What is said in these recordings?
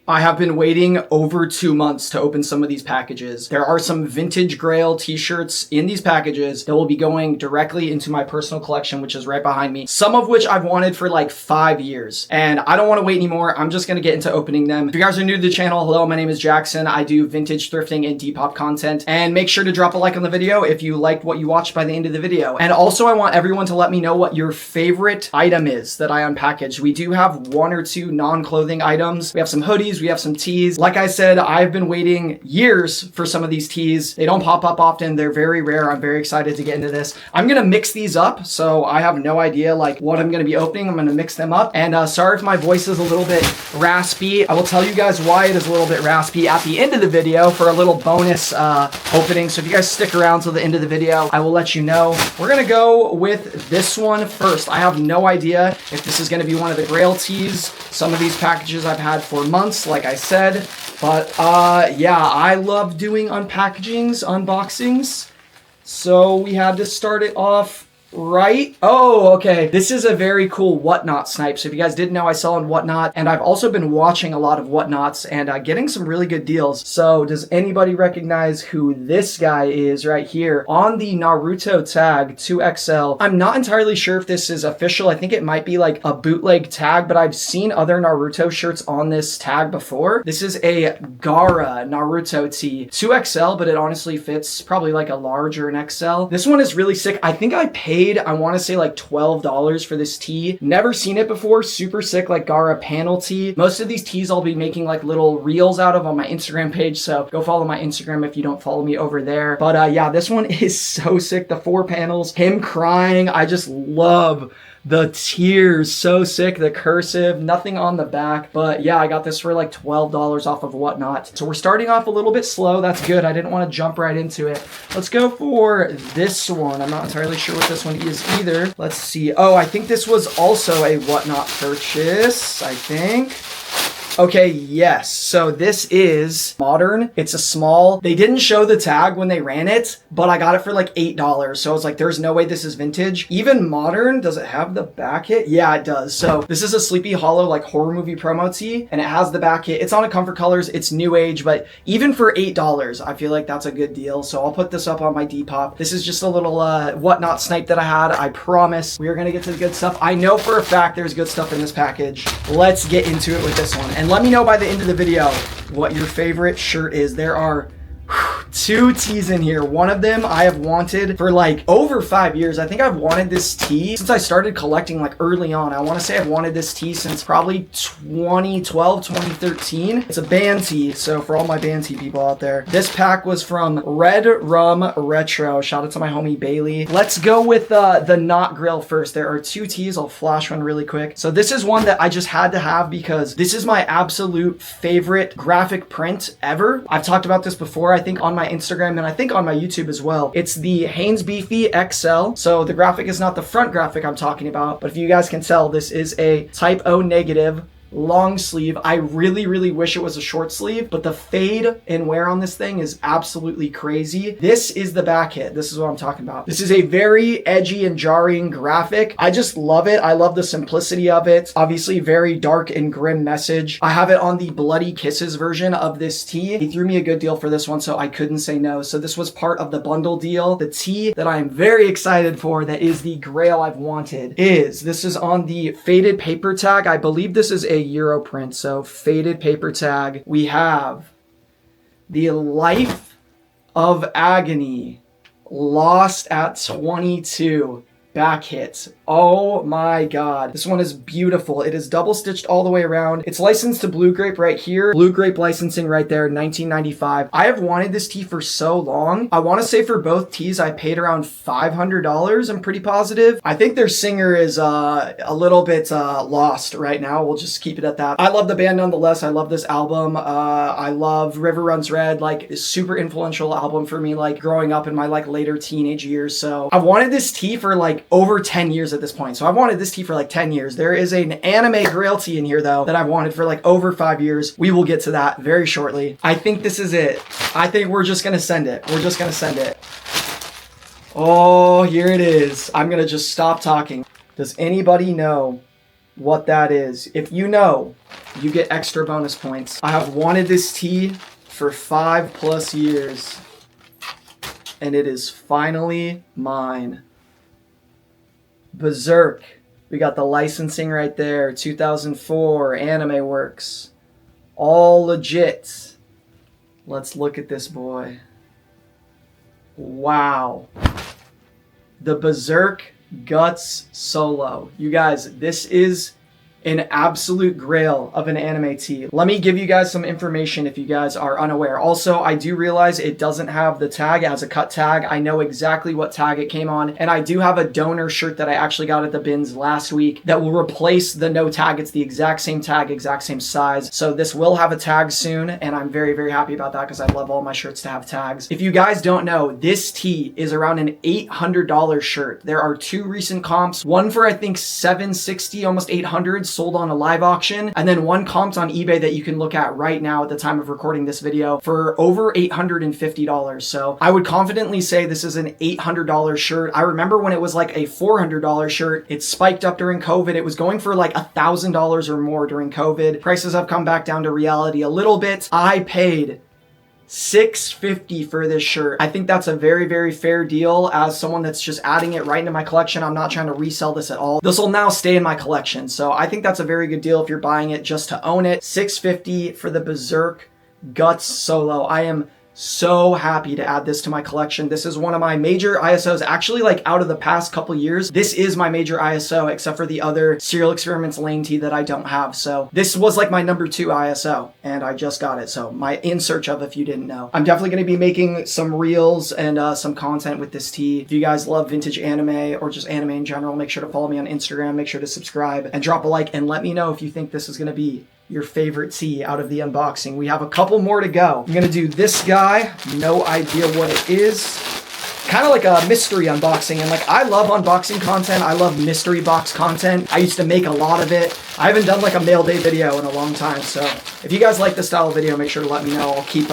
I have been waiting over 2 months to open some of these packages. There are some vintage Grail t-shirts in these packages that will be going directly into my personal collection, which is right behind me. Some of which I've wanted for like 5 years, and I don't want to wait anymore. I'm just going to get into opening them. If you guys are new to the channel, hello, my name is Jackson. I do vintage thrifting and Depop content, and make sure to drop a like on the video if you liked what you watched by the end of the video. And also I want everyone to let me know what your favorite item is that I unpackaged. We do have 1 or 2 non-clothing items. We have some hoodies, we have some tees. Like I said, I've been waiting years for some of these tees. They don't pop up often. They're very rare. I'm very excited to get into this. I'm gonna mix these up, so I have no idea like what I'm gonna be opening. I'm gonna mix them up. And sorry if my voice is a little bit raspy. I will tell you guys why it is a little bit raspy at the end of the video for a little bonus opening. So if you guys stick around till the end of the video, I will let you know. We're gonna go with this one first. I have no idea if this is gonna be one of the Grail tees. Some of these packages I've had for months, like I said, but yeah, I love doing unboxings, so we had to start it off right. Oh, okay. This is a very cool Whatnot snipe. So if you guys didn't know, I sell on Whatnot, and I've also been watching a lot of Whatnots and getting some really good deals. So does anybody recognize who this guy is right here on the Naruto tag 2XL? I'm not entirely sure if this is official. I think it might be like a bootleg tag, but I've seen other Naruto shirts on this tag before. This is a Gaara Naruto tee, 2XL, but it honestly fits probably like a large or an XL. This one is really sick. I think I paid, I want to say like $12 for this tee. Never seen it before. Super sick, like Gaara panel tee. Most of these tees I'll be making like little reels out of on my Instagram page, so go follow my Instagram if you don't follow me over there. But yeah, this one is so sick. The 4 panels, him crying. I just love the tears, so sick. The cursive, nothing on the back. But yeah, I got this for like $12 off of Whatnot. So we're starting off a little bit slow. That's good. I didn't want to jump right into it. Let's go for this one. I'm not entirely sure what this one is either. Let's see. Oh, I think this was also a Whatnot purchase, I think. Okay, yes. So this is modern. It's a small. They didn't show the tag when they ran it, but I got it for like $8. So I was like, there's no way this is vintage. Even modern, does it have the back hit? Yeah, it does. So this is a Sleepy Hollow like horror movie promo tee, and it has the back hit. It's on a Comfort Colors. It's new age, but even for $8, I feel like that's a good deal. So I'll put this up on my Depop. This is just a little Whatnot snipe that I had. I promise we are going to get to the good stuff. I know for a fact there's good stuff in this package. Let's get into it with this one. And let me know by the end of the video what your favorite shirt is. There are 2 tees in here. One of them I have wanted for like over 5 years. I think I've wanted this tee since I started collecting like early on. I want to say I've wanted this tee since probably 2012, 2013. It's a band tee, so for all my band tee people out there. This pack was from Red Rum Retro. Shout out to my homie Bailey. Let's go with the not grill first. There are 2 tees. I'll flash one really quick. So this is one that I just had to have because this is my absolute favorite graphic print ever. I've talked about this before, I think on my Instagram and I think on my YouTube as well. It's the Hanes Beefy XL. So the graphic is not the front graphic I'm talking about, but if you guys can tell, this is a type O negative long sleeve. I really wish it was a short sleeve, but the fade and wear on this thing is absolutely crazy. This is the back hit. This is what I'm talking about. This is a very edgy and jarring graphic. I just love it. I love the simplicity of it. Obviously very dark and grim message. I have it on the Bloody Kisses version of this tee. He threw me a good deal for this one, so I couldn't say no. So this was part of the bundle deal. The tee that I am very excited for, that is the Grail I've wanted, this is on the faded paper tag. I believe this is a Euro print, so faded paper tag. We have the Life of Agony, lost at 22. Back hits. Oh my god. This one is beautiful. It is double stitched all the way around. It's licensed to Blue Grape right here. Blue Grape licensing right there, 1995. I have wanted this tee for so long. I want to say for both tees I paid around $500. I'm pretty positive. I think their singer is a little bit lost right now. We'll just keep it at that. I love the band nonetheless. I love this album. I love River Runs Red. Like, super influential album for me, like growing up in my like later teenage years. So I've wanted this tee for like over 10 years at this point. So I've wanted this tee for like 10 years. There is an anime Grail tee in here though that I've wanted for like over 5 years. We will get to that very shortly. I think this is it. I think we're just gonna send it. We're just gonna send it. Oh, here it is. I'm gonna just stop talking. Does anybody know what that is. If you know, you get extra bonus points. I have wanted this tee for 5+ years, and it is finally mine. Berserk. We got the licensing right there. 2004, Anime Works. All legit. Let's look at this boy. Wow. The Berserk Guts Solo. You guys, this is an absolute grail of an anime tee. Let me give you guys some information if you guys are unaware. Also, I do realize it doesn't have the tag. It has a cut tag. I know exactly what tag it came on. And I do have a donor shirt that I actually got at the bins last week that will replace the no tag. It's the exact same tag, exact same size. So this will have a tag soon. And I'm very, very happy about that because I love all my shirts to have tags. If you guys don't know, this tee is around an $800 shirt. There are 2 recent comps. One for I think $760, almost $800. Sold on a live auction, and then one comped on eBay that you can look at right now at the time of recording this video for over $850. So I would confidently say this is an $800 shirt. I remember when it was like a $400 shirt. It spiked up during COVID. It was going for like $1,000 or more during COVID. Prices have come back down to reality a little bit. I paid $650 for this shirt. I think that's a very, very fair deal as someone that's just adding it right into my collection. I'm not trying to resell this at all. This will now stay in my collection. So I think that's a very good deal if you're buying it just to own it. $650 for the Berserk Guts Solo. I am so happy to add this to my collection. This is one of my major ISOs. Actually, like out of the past couple years, this is my major ISO, except for the other Serial Experiments lane tee that I don't have. So this was like my number 2 ISO, and I just got it. So my in search of, if you didn't know. I'm definitely going to be making some reels and some content with this tee. If you guys love vintage anime or just anime in general, make sure to follow me on Instagram. Make sure to subscribe and drop a like, and let me know if you think this is going to be your favorite tee out of the unboxing. We have a couple more to go. I'm gonna do this guy. No idea what it is. Kind of like a mystery unboxing, and like I love unboxing content. I love mystery box content. I used to make a lot of it. I haven't done like a mail day video in a long time, so if you guys like this style of video, make sure to let me know. I'll keep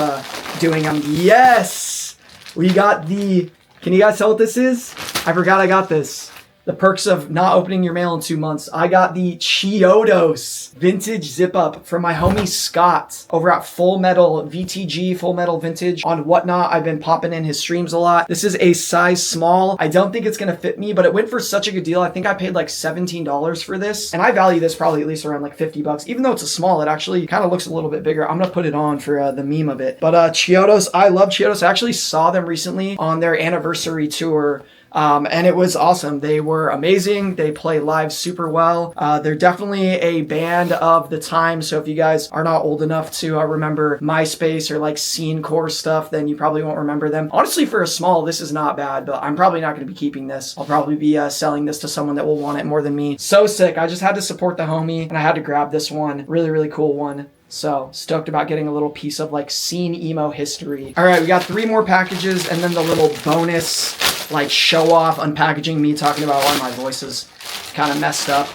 doing them. Yes! We got the... Can you guys tell what this is? I forgot I got this. The perks of not opening your mail in 2 months. I got the Chiodos vintage zip up from my homie Scott over at Full Metal VTG, Full Metal Vintage on Whatnot. I've been popping in his streams a lot. This is a size small. I don't think it's gonna fit me, but it went for such a good deal. I think I paid like $17 for this, and I value this probably at least around like 50 bucks. Even though it's a small, it actually kind of looks a little bit bigger. I'm gonna put it on for the meme of it. But Chiodos, I love Chiodos. I actually saw them recently on their anniversary tour. And it was awesome. They were amazing. They play live super well. They're definitely a band of the time. So if you guys are not old enough to remember MySpace or like scene core stuff, then you probably won't remember them. Honestly, for a small, this is not bad, but I'm probably not going to be keeping this. I'll probably be selling this to someone that will want it more than me. So sick. I just had to support the homie and I had to grab this one. Really, really cool one. So stoked about getting a little piece of like scene emo history. All right, we got 3 more packages and then the little bonus like show off unpackaging me talking about why my voice is kind of messed up.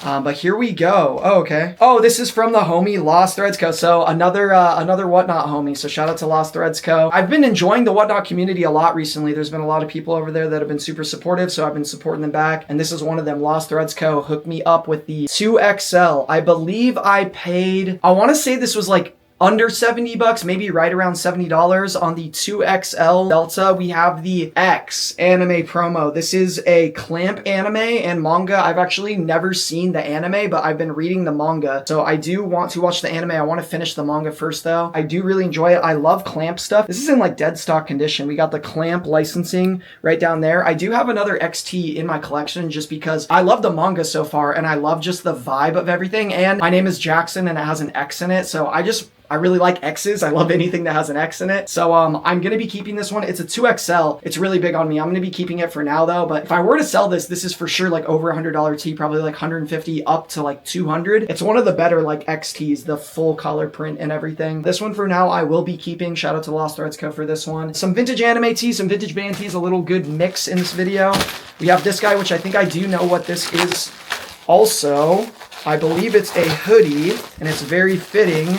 But here we go. Oh, okay. Oh, this is from the homie Lost Threads Co. So another Whatnot homie. So shout out to Lost Threads Co. I've been enjoying the Whatnot community a lot recently. There's been a lot of people over there that have been super supportive, so I've been supporting them back. And this is one of them. Lost Threads Co. hooked me up with the 2XL. I believe I paid, I want to say this was like under 70 bucks, maybe right around $70 on the 2XL Delta. We have the X anime promo. This is a Clamp anime and manga. I've actually never seen the anime, but I've been reading the manga. So I do want to watch the anime. I want to finish the manga first though. I do really enjoy it. I love Clamp stuff. This is in like dead stock condition. We got the Clamp licensing right down there. I do have another XT in my collection just because I love the manga so far and I love just the vibe of everything. And my name is Jackson and it has an X in it. So I really like X's. I love anything that has an X in it. So I'm going to be keeping this one. It's a 2XL. It's really big on me. I'm going to be keeping it for now though. But if I were to sell this, this is for sure like over $100 tee, probably like 150 up to like 200. It's one of the better like XTs, the full color print and everything. This one for now I will be keeping. Shout out to Lost Threads Co. for this one. Some vintage anime tees, some vintage band tees, a little good mix in this video. We have this guy, which I think I do know what this is. Also, I believe it's a hoodie and it's very fitting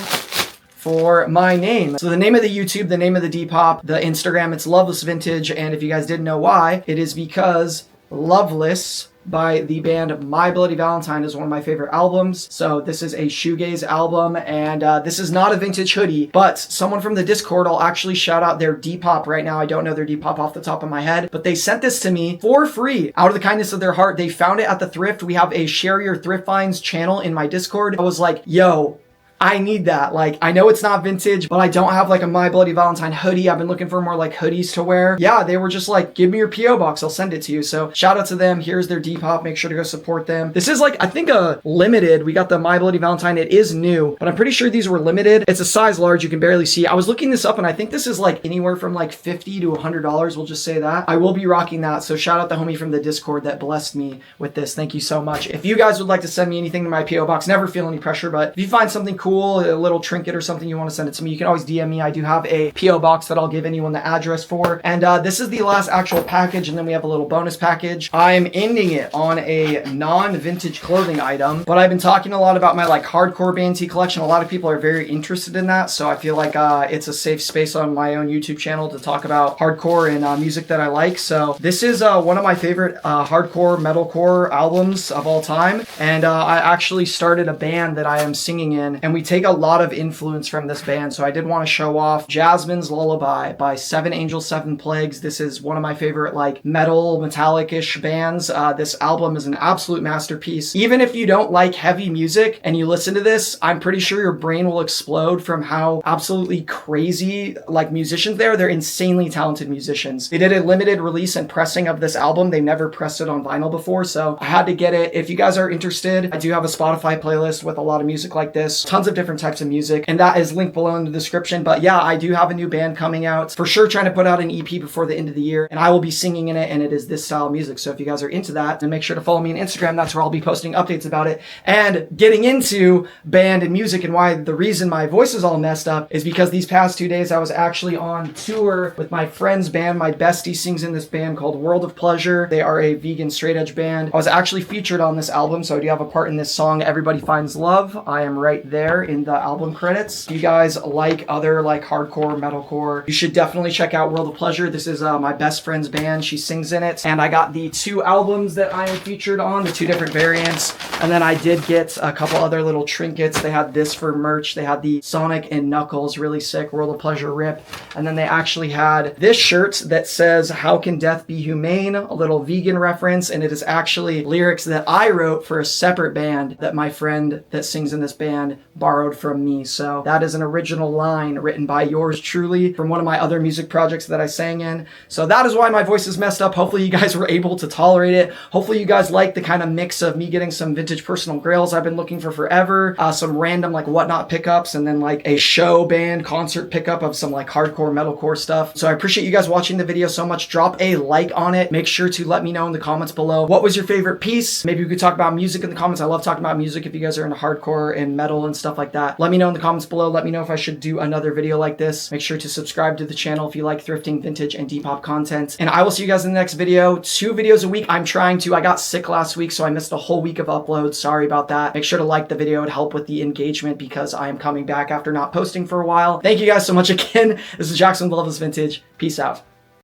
for my name. So the name of the YouTube, the name of the Depop, the Instagram, it's Loveless Vintage. And if you guys didn't know why, it is because Loveless by the band My Bloody Valentine. Is one of my favorite albums. So this is a shoegaze album, and this is not a vintage hoodie, but someone from the Discord, I'll actually shout out their Depop right now. I don't know their Depop off the top of my head, but they sent this to me for free out of the kindness of their heart. They found it at the thrift. We have a Share Your Thrift Finds channel in my Discord. I was like, yo, I need that. Like, I know it's not vintage, but I don't have like a My Bloody Valentine hoodie. I've been looking for more like hoodies to wear. Yeah, they were just like, give me your P.O. box. I'll send it to you. So shout out to them. Here's their Depop. Make sure to go support them. This is like, I think a limited. We got the My Bloody Valentine. It is new, but I'm pretty sure these were limited. It's a size large. You can barely see. I was looking this up and I think this is like anywhere from like $50 to $100. We'll just say that. I will be rocking that. So shout out the homie from the Discord that blessed me with this. Thank you so much. If you guys would like to send me anything to my P.O. box, never feel any pressure, but if you find something cool, a little trinket or something you want to send it to me, you can always DM me. I do have a P.O. box that I'll give anyone the address for. And this is the last actual package, and then we have a little bonus package. I'm ending it on a non-vintage clothing item, but I've been talking a lot about my like hardcore band tee collection. A lot of people are very interested in that, so I feel like it's a safe space on my own YouTube channel to talk about hardcore and music that I like. So this is one of my favorite hardcore metalcore albums of all time, and I actually started a band that I am singing in, and we take a lot of influence from this band, so I did want to show off Jasmine's Lullaby by Seven Angels, Seven Plagues. This is one of my favorite like metal, metallic-ish bands. This album is an absolute masterpiece. Even if you don't like heavy music and you listen to this, I'm pretty sure your brain will explode from how absolutely crazy like musicians they are. They're insanely talented musicians. They did a limited release and pressing of this album. They never pressed it on vinyl before, so I had to get it. If you guys are interested, I do have a Spotify playlist with a lot of music like this, tons of different types of music, and that is linked below in the description. But yeah, I do have a new band coming out. For sure trying to put out an EP before the end of the year, and I will be singing in it, and it is this style of music. So if you guys are into that, then make sure to follow me on Instagram. That's where I'll be posting updates about it. And getting into band and music, and why the reason my voice is all messed up is because these past 2 days I was actually on tour with my friend's band. My bestie sings in this band called World of Pleasure. They are a vegan straight edge band. I was actually featured on this album, so I do have a part in this song, Everybody Finds Love. I am right there in the album credits. If you guys like other like hardcore, metalcore, you should definitely check out World of Pleasure. This is my best friend's band. She sings in it. And I got the 2 albums that I am featured on, the 2 different variants. And then I did get a couple other little trinkets. They had this for merch. They had the Sonic and Knuckles, really sick World of Pleasure rip. And then they actually had this shirt that says, How Can Death Be Humane? A little vegan reference. And it is actually lyrics that I wrote for a separate band that my friend that sings in this band borrowed from me. So that is an original line written by yours truly from one of my other music projects that I sang in. So that is why my voice is messed up. Hopefully you guys were able to tolerate it. Hopefully you guys like the kind of mix of me getting some vintage personal grails I've been looking for forever, some random like whatnot pickups, and then like a show band concert pickup of some like hardcore metalcore stuff. So I appreciate you guys watching the video so much. Drop a like on it. Make sure to let me know in the comments below what was your favorite piece. Maybe we could talk about music in the comments. I love talking about music if you guys are into hardcore and metal and stuff like that. Let me know in the comments below. Let me know if I should do another video like this. Make sure to subscribe to the channel if you like thrifting, vintage, and Depop content. And I will see you guys in the next video. 2 videos a week. I got sick last week, so I missed a whole week of uploads. Sorry about that. Make sure to like the video and help with the engagement because I am coming back after not posting for a while. Thank you guys so much again. This is Jackson with Loveless Vintage. Peace out.